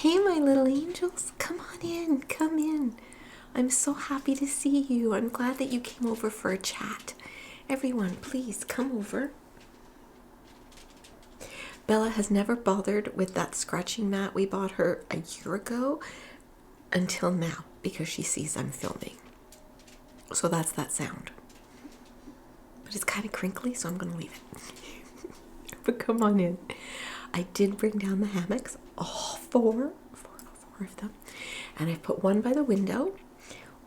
Hey, my little angels, come on in, come in. I'm so happy to see you. I'm glad that you came over for a chat. Everyone, please come over. Bella has never bothered with that scratching mat we bought her a year ago until now because she sees I'm filming. So that's that sound. But it's kind of crinkly, so I'm going to leave it. But come on in. I did bring down the hammocks, all four of them. And I've put one by the window,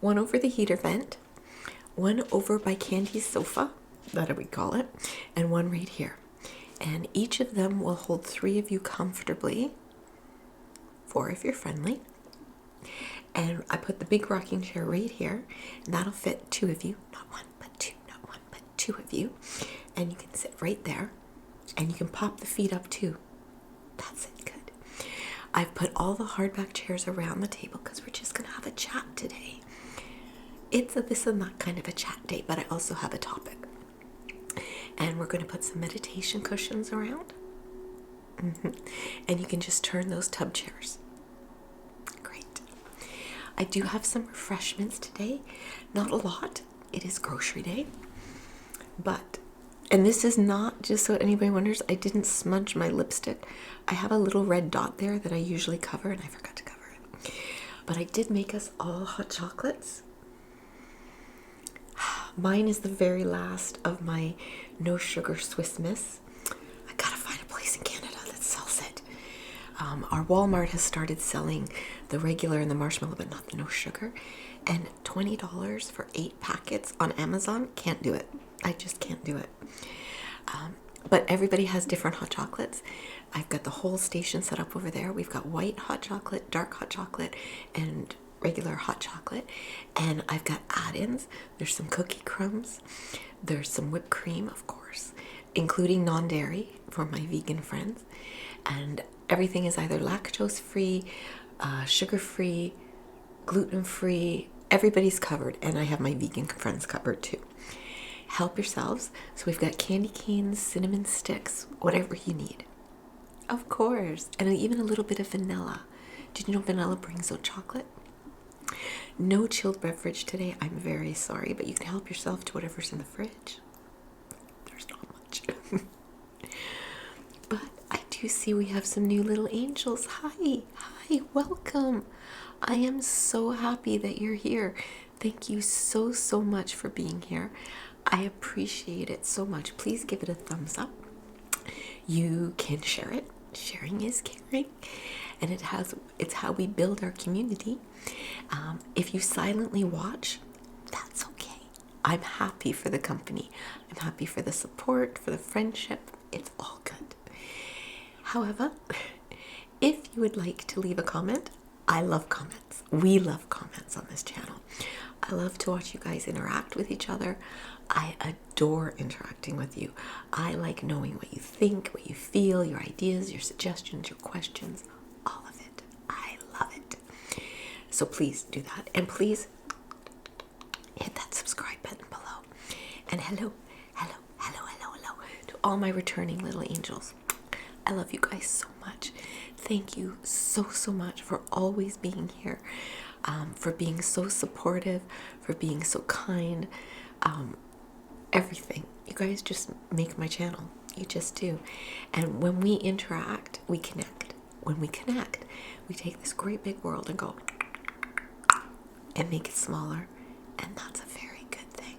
one over the heater vent, one over by Candy's sofa, that we call it, and one right here. And each of them will hold 3 of you comfortably, 4 if you're friendly. And I put the big rocking chair right here, and that'll fit 2 of you, not 1 but 2, not 1 but 2 of you. And you can sit right there, and you can pop the feet up too. That's it, good. I've put all the hardback chairs around the table because we're just gonna have a chat today. It's a this and that kind of a chat day, but I also have a topic. And we're going to put some meditation cushions around. And you can just turn those tub chairs. Great. I do have some refreshments today. Not a lot. It is grocery day. But, and this is not, just so anybody wonders, I didn't smudge my lipstick. I have a little red dot there that I usually cover, and I forgot to cover it. But I did make us all hot chocolates. Mine is the very last of my no sugar Swiss Miss. I gotta find a place in Canada that sells it. Our Walmart has started selling the regular and the marshmallow, but not the no sugar. And $20 for 8 packets on Amazon, can't do it. I just can't do it. But everybody has different hot chocolates. I've got the whole station set up over there. We've got white hot chocolate, dark hot chocolate, and regular hot chocolate. And I've got add-ins. There's some cookie crumbs. There's some whipped cream, of course, including non-dairy for my vegan friends. And everything is either lactose-free, sugar-free, gluten-free. Everybody's covered. And I have my vegan friends covered too. Help yourselves. So we've got candy canes, cinnamon sticks, whatever you need. Of course. And even a little bit of vanilla. Did you know vanilla brings out chocolate? No chilled beverage today. I'm very sorry, but you can help yourself to whatever's in the fridge. There's not much. But I do see we have some new little angels. Hi, welcome. I am so happy that you're here. Thank you so much for being here. I appreciate it so much. Please give it a thumbs up. You can share it. Sharing is caring. And it's how we build our community. If you silently watch, that's okay. I'm happy for the company. I'm happy for the support, for the friendship. It's all good. However, if you would like to leave a comment, I love comments. We love comments on this channel. I love to watch you guys interact with each other. I adore interacting with you. I like knowing what you think, what you feel, your ideas, your suggestions, your questions, all of it. I love it. So please do that. And please hit that subscribe button below. And hello to all my returning little angels. I love you guys so much. Thank you so much for always being here, for being so supportive, for being so kind, everything. You guys just make my channel. You just do. And when we interact, we connect. When we connect, we take this great big world and go and make it smaller. And that's a very good thing.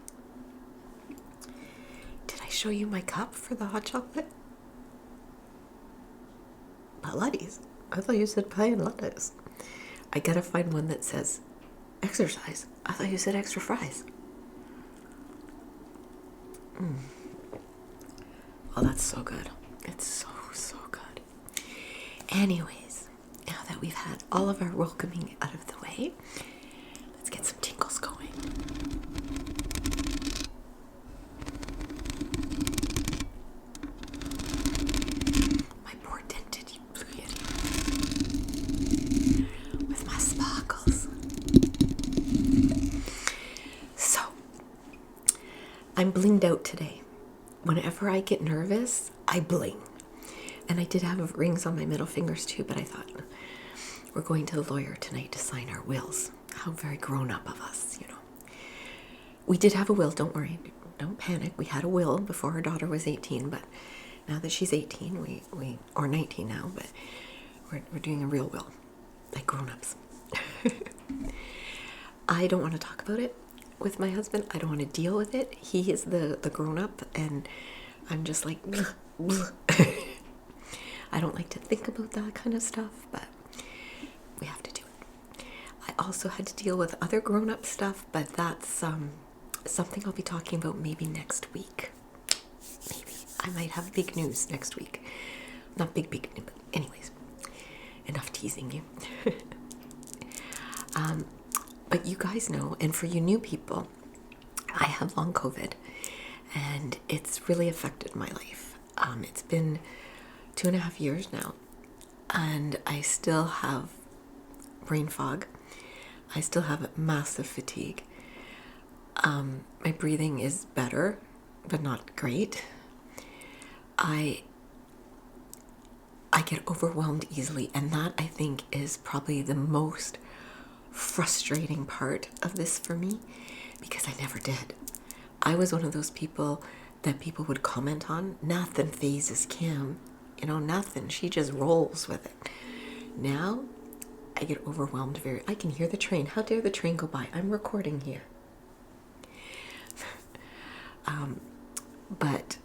Did I show you my cup for the hot chocolate? Pilates. I thought you said pie and lettuce. I gotta find one that says exercise. I thought you said extra fries. Oh, that's so good. It's so good. Anyways, now that we've had all of our welcoming out of the way, let's get some tingles going. My poor dented beauty. With my sparkles. So, I'm blinged out today. Whenever I get nervous, I bling. And I did have rings on my middle fingers too, but I thought We're going to the lawyer tonight to sign our wills. How very grown up of us, you know. We did have a will, don't worry, don't panic. We had a will before our daughter was 18, but now that she's 18, we or 19 now, but we're doing a real will, like grown-ups. I don't want to talk about it with my husband. I don't want to deal with it. He is the grown-up, and I'm just like, bleh, bleh. I don't like to think about that kind of stuff, but we have to do it. I also had to deal with other grown-up stuff, but that's something I'll be talking about maybe next week. Maybe. I might have big news next week. Not big, but anyways. Enough teasing you. But you guys know, and for you new people, I have long COVID, and it's really affected my life. It's been 2.5 years now, and I still have brain fog. I still have massive fatigue. My breathing is better, but not great. I get overwhelmed easily, and that, I think, is probably the most frustrating part of this for me, because I never did. I was one of those people that people would comment on. Nothing phases Kim. You know, nothing. She just rolls with it. Now, I get overwhelmed I can hear the train. How dare the train go by? I'm recording here. But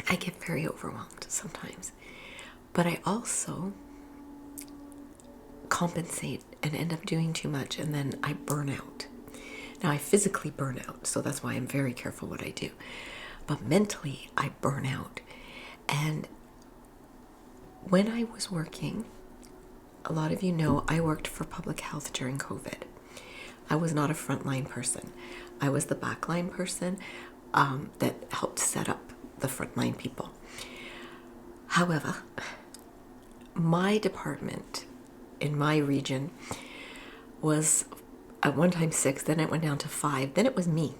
I get very overwhelmed sometimes. But I also compensate and end up doing too much, and then I burn out. Now, I physically burn out, so that's why I'm very careful what I do. But mentally, I burn out. And when I was working, a lot of you know I worked for public health during COVID. I was not a frontline person. I was the backline person that helped set up the frontline people. However, my department in my region was at one time 6, then it went down to 5, then it was me.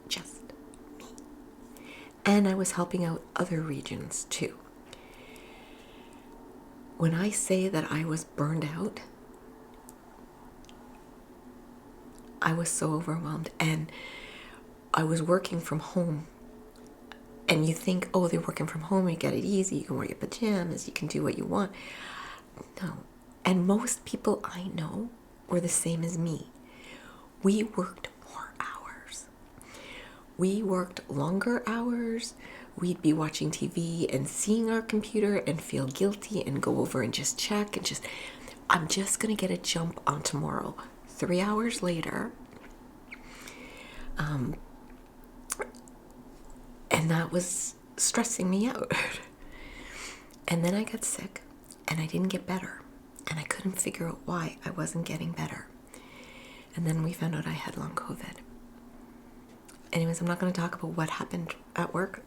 Just me. And I was helping out other regions too. When I say that I was burned out, I was so overwhelmed, and I was working from home. And you think, oh, they're working from home, you get it easy, you can wear your pajamas, you can do what you want. No. And most people I know were the same as me. We worked more hours. We worked longer hours. We'd be watching TV and seeing our computer and feel guilty and go over and just check and I'm just going to get a jump on tomorrow. 3 hours later, and that was stressing me out. And then I got sick, and I didn't get better, and I couldn't figure out why I wasn't getting better. And then we found out I had long COVID. Anyways, I'm not going to talk about what happened at work.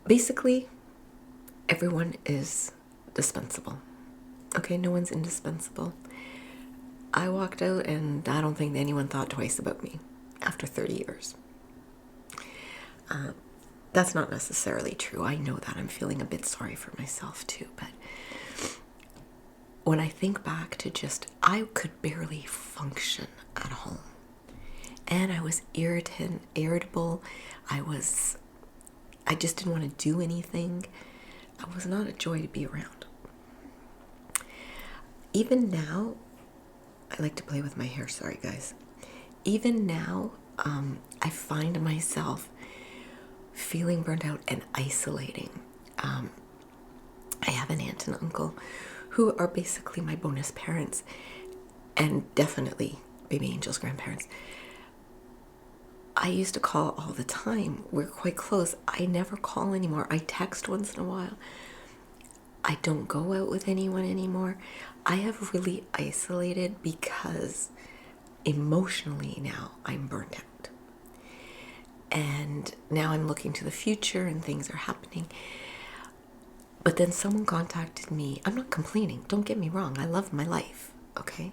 Basically, everyone is dispensable. Okay, no one's indispensable. I walked out, and I don't think anyone thought twice about me after 30 years. That's not necessarily true. I know that. I'm feeling a bit sorry for myself too, but when I think back to I could barely function at home. And I was irritable. I just didn't want to do anything. I was not a joy to be around. Even now, I like to play with my hair, sorry guys. Even now, I find myself feeling burnt out and isolating. I have an aunt and uncle who are basically my bonus parents, and definitely baby Angel's grandparents. I used to call all the time. We're quite close. I never call anymore. I text once in a while. I don't go out with anyone anymore. I have really isolated because emotionally now I'm burnt out. And now I'm looking to the future and things are happening. But then someone contacted me. I'm not complaining. Don't get me wrong. I love my life, okay?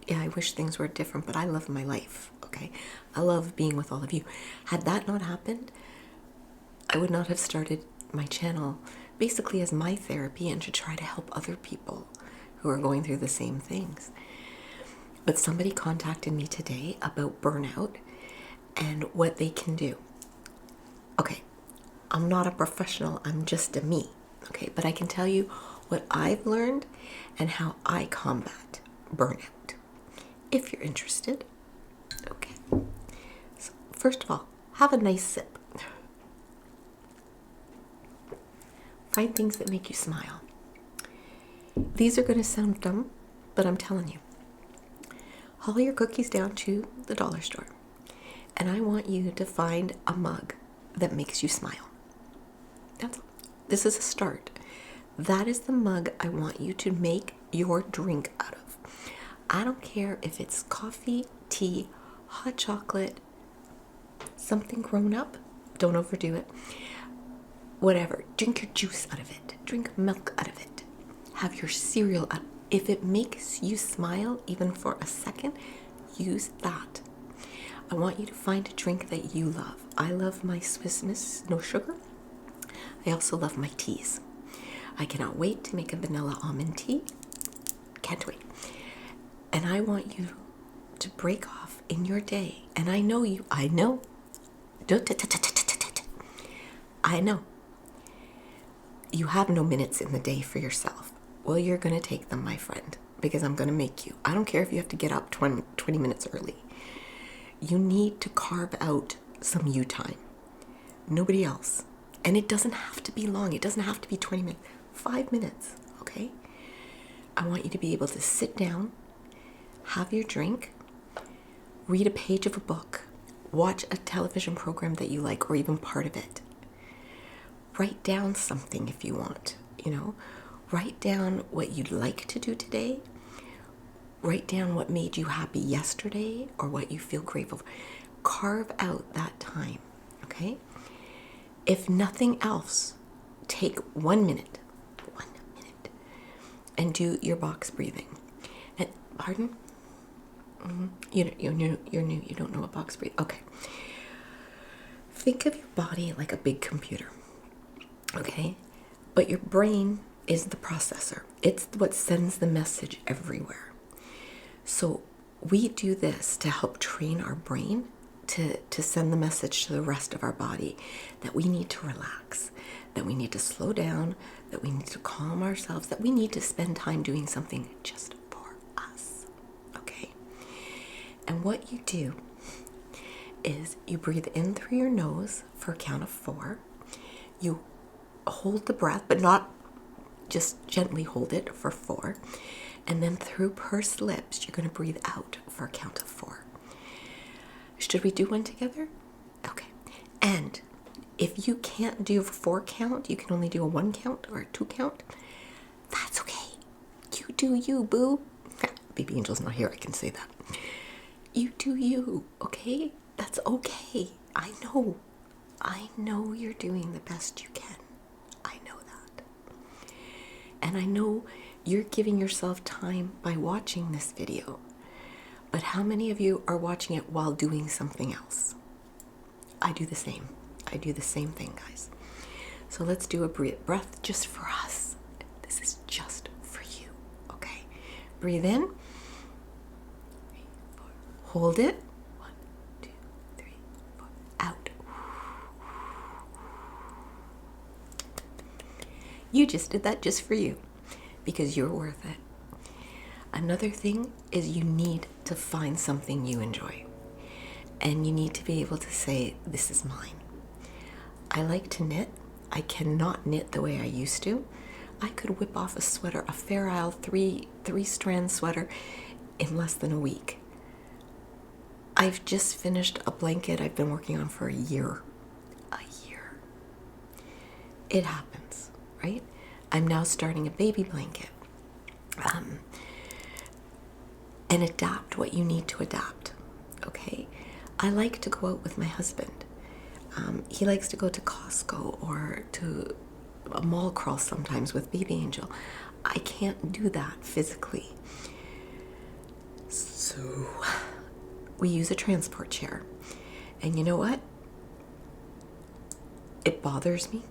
Yeah, I wish things were different, but I love my life, okay? I love being with all of you. Had that not happened, I would not have started my channel basically as my therapy and to try to help other people who are going through the same things. But somebody contacted me today about burnout and what they can do. Okay, I'm not a professional, I'm just a me. Okay, but I can tell you what I've learned and how I combat burnout, if you're interested. Okay, so first of all, have a nice sip. Find things that make you smile. These are going to sound dumb, but I'm telling you. Haul your cookies down to the dollar store, and I want you to find a mug that makes you smile. That's all. This is a start. That is the mug I want you to make your drink out of. I don't care if it's coffee, tea, hot chocolate, something grown up. Don't overdo it. Whatever. Drink your juice out of it. Drink milk out of it. Have your cereal out. If it makes you smile even for a second, use that. I want you to find a drink that you love. I love my Swiss Miss no sugar. I also love my teas. I cannot wait to make a vanilla almond tea. Can't wait. And I want you to break off in your day. And I know. I know. You have no minutes in the day for yourself. Well, you're going to take them, my friend, because I'm going to make you. I don't care if you have to get up 20 minutes early. You need to carve out some you time. Nobody else. And it doesn't have to be long. It doesn't have to be 20 minutes. 5 minutes, okay? I want you to be able to sit down, have your drink, read a page of a book, watch a television program that you like, or even part of it. Write down something if you want, Write down what you'd like to do today. Write down what made you happy yesterday or what you feel grateful for. Carve out that time, okay? If nothing else, take 1 minute, and do your box breathing. And, pardon? You're new, you don't know what box breathing. Okay. Think of your body like a big computer, okay? But your brain is the processor. It's what sends the message everywhere. So we do this to help train our brain to send the message to the rest of our body that we need to relax, that we need to slow down, that we need to calm ourselves, that we need to spend time doing something just for us, okay? And what you do is you breathe in through your nose for a count of 4. You hold the breath, but not just gently hold it for 4. And then through pursed lips, you're going to breathe out for a count of 4. Should we do one together? Okay. And if you can't do a 4 count, you can only do a 1 count or a 2 count. That's okay. You do you, boo. Baby Angel's not here, I can say that. You do you, okay? That's okay. I know you're doing the best you can. I know that. And I know you're giving yourself time by watching this video. But how many of you are watching it while doing something else? I do the same. I do the same thing, guys. So let's do a breath just for us. This is just for you, okay? Breathe in. 3, 4. Hold it. 1, 2, 3, 4. Out. You just did that just for you because you're worth it. Another thing is you need to find something you enjoy. And you need to be able to say, this is mine. I like to knit. I cannot knit the way I used to. I could whip off a sweater, a Fair Isle 3-strand sweater in less than a week. I've just finished a blanket I've been working on for a year. A year. It happens, right? I'm now starting a baby blanket. And adapt what you need to adapt, okay? I like to go out with my husband. He likes to go to Costco or to a mall crawl sometimes with Baby Angel. I can't do that physically. So we use a transport chair. And you know what? It bothers me.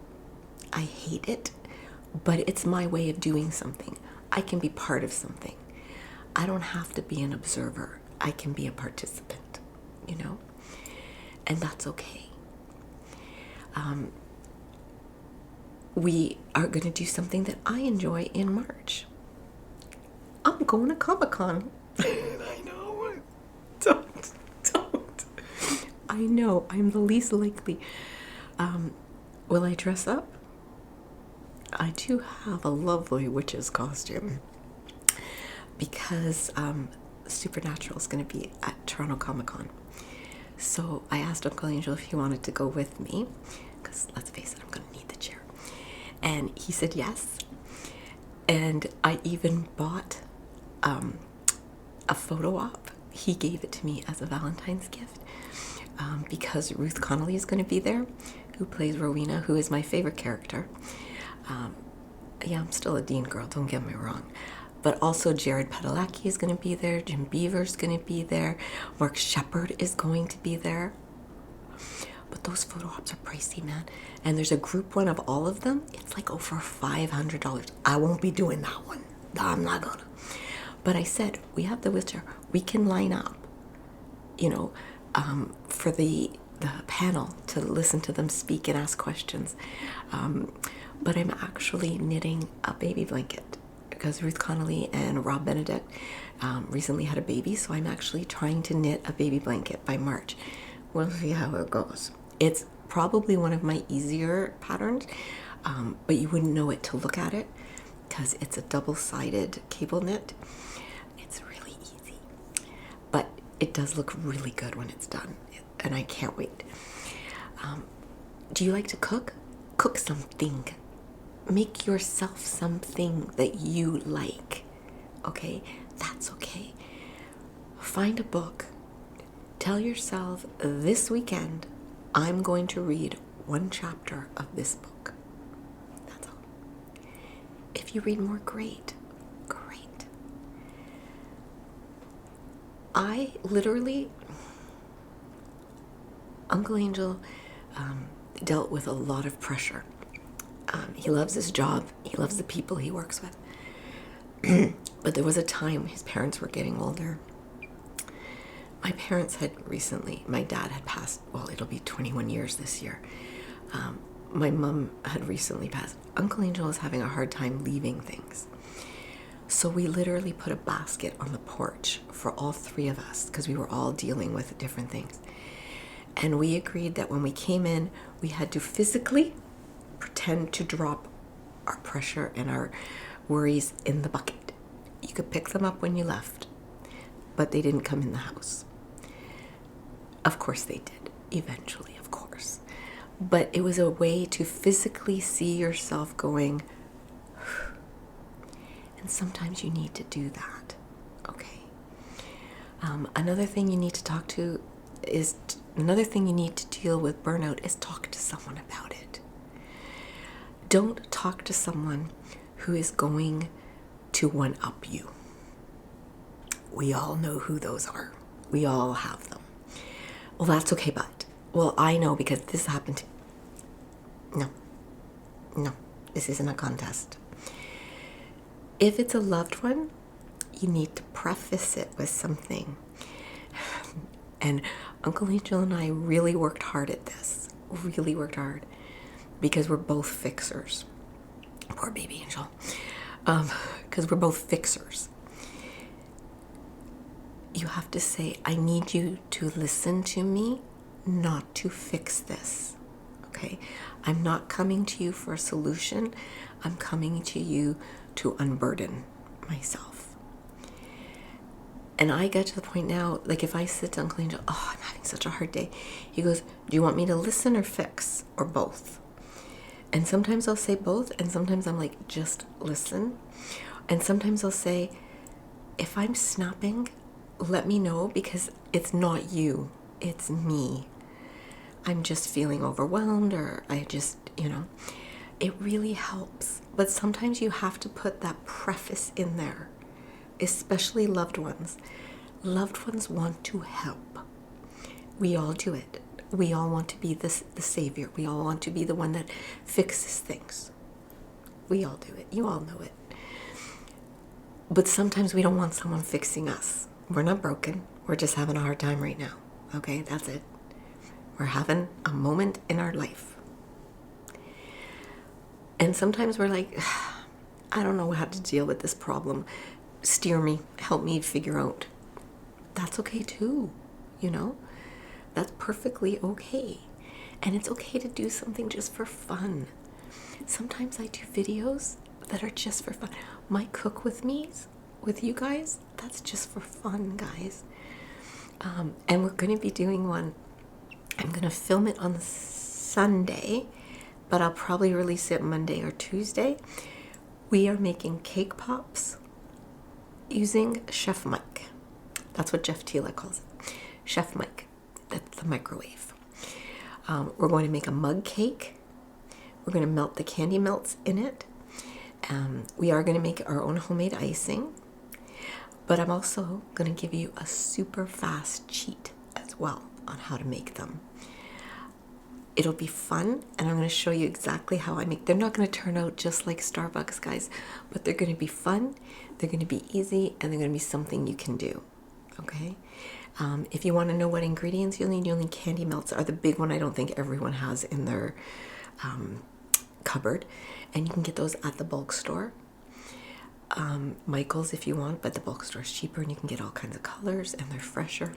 I hate it. but it's my way of doing something. I can be part of something. I don't have to be an observer. I can be a participant, you know? And that's okay. We are going to do something that I enjoy in March. I'm going to Comic-Con. I know. Don't. I know. I'm the least likely. Will I dress up? I do have a lovely witch's costume because Supernatural is going to be at Toronto Comic-Con. So I asked Uncle Angel if he wanted to go with me, because let's face it, I'm going to need the chair. And he said yes. And I even bought a photo op. He gave it to me as a Valentine's gift because Ruth Connolly is going to be there, who plays Rowena, who is my favorite character. Yeah, I'm still a Dean girl, don't get me wrong. But also Jared Padalecki is going to be there, Jim Beaver's going to be there, Mark Shepard is going to be there. But those photo ops are pricey, man. And there's a group one of all of them. It's like over $500. I won't be doing that one. I'm not gonna. But I said, we have the wheelchair. We can line up, you know, for the panel to listen to them speak and ask questions. But I'm actually knitting a baby blanket because Ruth Connolly and Rob Benedict recently had a baby. So I'm actually trying to knit a baby blanket by March. We'll see how it goes. It's probably one of my easier patterns, but you wouldn't know it to look at it because it's a double-sided cable knit. It's really easy, but it does look really good when it's done, and I can't wait. Do you like to cook? Cook something. Make yourself something that you like, okay? That's okay. Find a book. Tell yourself, this weekend, I'm going to read one chapter of this book. That's all. If you read more, great. I literally, Uncle Angel dealt with a lot of pressure. He loves his job. He loves the people he works with. But there was a time his parents were getting older. My parents had recently, my dad had passed, well, it'll be 21 years this year. My mom had recently passed. Uncle Angel is having a hard time leaving things. So we literally put a basket on the porch for all three of us because we were all dealing with different things. And we agreed that when we came in, we had to physically pretend to drop our pressure and our worries in the bucket. You could pick them up when you left, but they didn't come in the house. Of course they did, eventually, of course. But it was a way to physically see yourself going, and sometimes you need to do that, okay? Another thing you need to deal with burnout is talk to someone about it. Don't talk to someone who is going to one-up you. We all know who those are. We all have them. Well, that's okay, but, well, I know because this happened to... No, this isn't a contest. If it's a loved one, you need to preface it with something. And Uncle Angel and I really worked hard at this. Really worked hard. Because we're both fixers. Poor baby Angel. Because we're both fixers. You have to say, I need you to listen to me, not to fix this. Okay? I'm not coming to you for a solution. I'm coming to you to unburden myself. And I get to the point now, like if I sit to Uncle Angel, I'm having such a hard day. He goes, do you want me to listen or fix or both? And sometimes I'll say both, and sometimes I'm like, just listen. And sometimes I'll say, if I'm snapping, let me know because it's not you, it's me. I'm just feeling overwhelmed or I just, it really helps. But sometimes you have to put that preface in there, especially loved ones. Loved ones want to help. We all do it. We all want to be the savior. We all want to be the one that fixes things. We all do it. You all know it. But sometimes we don't want someone fixing us. We're not broken. We're just having a hard time right now. Okay, that's it. We're having a moment in our life. And sometimes we're like, I don't know how to deal with this problem. Steer me, help me figure out. That's okay too, you know? That's perfectly okay. And it's okay to do something just for fun. Sometimes I do videos that are just for fun. My cook with me's, with you guys, that's just for fun, guys. And we're going to be doing one. I'm going to film it on Sunday, but I'll probably release it Monday or Tuesday. We are making cake pops using Chef Mike. That's what Jeff Tila calls it. Chef Mike. That's the microwave. We're going to make a mug cake. We're going to melt the candy melts in it. We are going to make our own homemade icing. But I'm also going to give you a super fast cheat as well on how to make them. It'll be fun, and I'm going to show you exactly how I make. They're not going to turn out just like Starbucks, guys, but they're going to be fun, they're going to be easy, and they're going to be something you can do. Okay? If you want to know what ingredients you'll need candy melts are the big one I don't think everyone has in their cupboard, and you can get those at the bulk store. Michael's if you want, but the bulk store is cheaper and you can get all kinds of colors and they're fresher.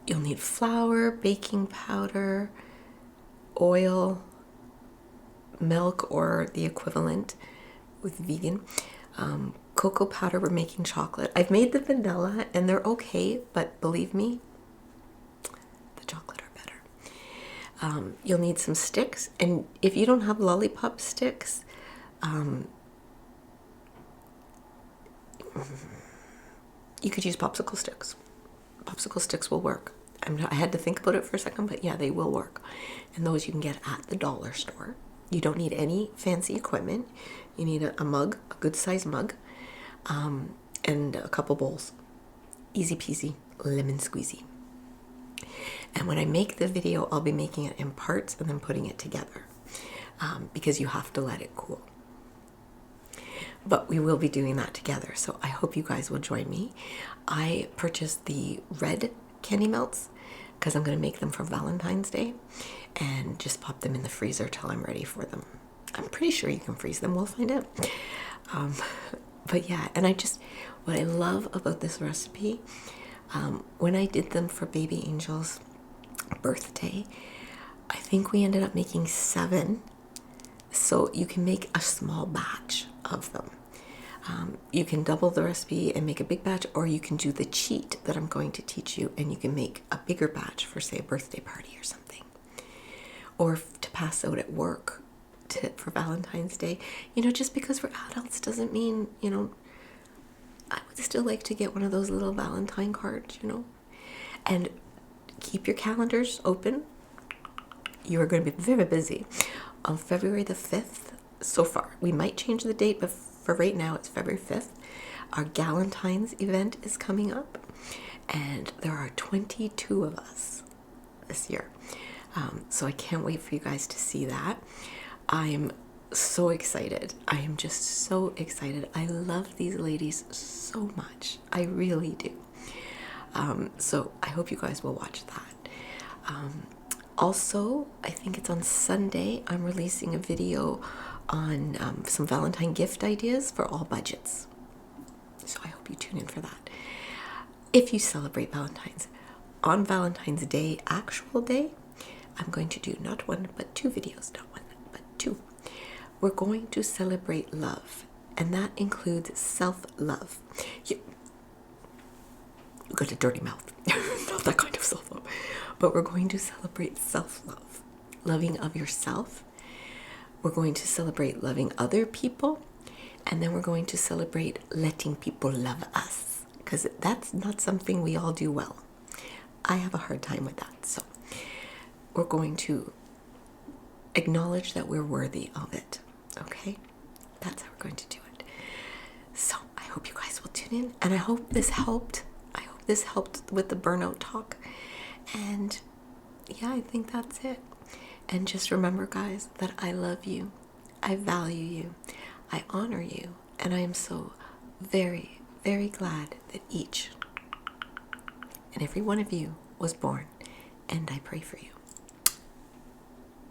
You'll need flour, baking powder, oil, milk or the equivalent with vegan, cocoa powder. We're making chocolate. I've made the vanilla and they're okay, but believe me, the chocolate are better. You'll need some sticks, and if you don't have lollipop sticks, you could use popsicle sticks. Popsicle sticks will work. I had to think about it for a second, but yeah, they will work. And those you can get at the dollar store. You don't need any fancy equipment. You need a mug, a good size mug, and a couple bowls. Easy peasy, lemon squeezy. And when I make the video, I'll be making it in parts and then putting it together, because you have to let it cool. But we will be doing that together, so I hope you guys will join me. I purchased the red candy melts because I'm going to make them for Valentine's Day and just pop them in the freezer till I'm ready for them. I'm pretty sure you can freeze them. We'll find out. But yeah, and what I love about this recipe, when I did them for baby Angel's birthday, I think we ended up making 7. So you can make a small batch of them. You can double the recipe and make a big batch, or you can do the cheat that I'm going to teach you and you can make a bigger batch for, say, a birthday party or something. Or to pass out at work for Valentine's Day. Just because we're adults doesn't mean, I would still like to get one of those little Valentine cards, And keep your calendars open. You are going to be very busy. On February the 5th, so far, we might change the date, but for right now, it's February 5th. Our Galentine's event is coming up, and there are 22 of us this year. So I can't wait for you guys to see that. I'm so excited. I am just so excited. I love these ladies so much. I really do. So I hope you guys will watch that. Also, I think it's on Sunday, I'm releasing a video on some Valentine gift ideas for all budgets. So I hope you tune in for that. If you celebrate Valentine's, on Valentine's Day, actual day, I'm going to do not 1, but 2 videos. Not 1, but 2. We're going to celebrate love, and that includes self-love. You got a dirty mouth. Not that kind of self-love. But we're going to celebrate self-love, loving of yourself. We're going to celebrate loving other people. And then we're going to celebrate letting people love us, because that's not something we all do well. I have a hard time with that. So we're going to acknowledge that we're worthy of it. Okay? That's how we're going to do it. So I hope you guys will tune in, and I hope this helped. This helped with the burnout talk. And yeah, I think that's it. And just remember, guys, that I love you, I value you, I honor you, and I am so very, very glad that each and every one of you was born, and I pray for you.